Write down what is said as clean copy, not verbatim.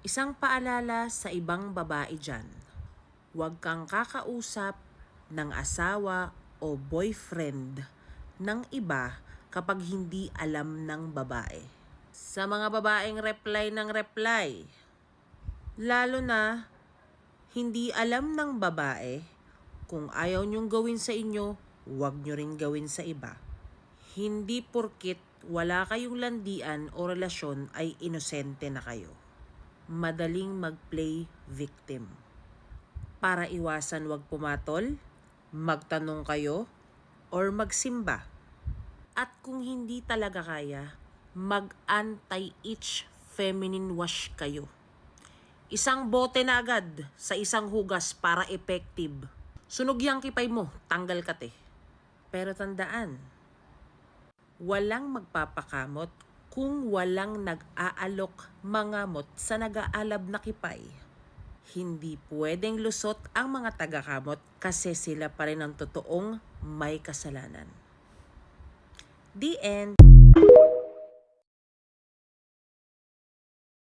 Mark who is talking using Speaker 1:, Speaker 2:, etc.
Speaker 1: Isang paalala sa ibang babae dyan. Huwag kang kakausap ng asawa o boyfriend ng iba kapag hindi alam ng babae. Sa mga babaeng reply ng reply, lalo na hindi alam ng babae, kung ayaw niyong gawin sa inyo, huwag niyo rin gawin sa iba. Hindi porkit wala kayong landian o relasyon ay inosente na kayo. Madaling mag-play victim. Para iwasan wag pumatol, magtanong kayo, or magsimba. At kung hindi talaga kaya, mag-anti-itch feminine wash kayo. Isang bote na agad sa isang hugas para effective. Sunog yang kipay mo, tanggal kate. Pero tandaan, walang magpapakamot kung walang nag-aalok mangamot sa nag-aalab na kipay. Hindi pwedeng lusot ang mga taga-kamot kasi sila pa rin ang totoong may kasalanan. The end.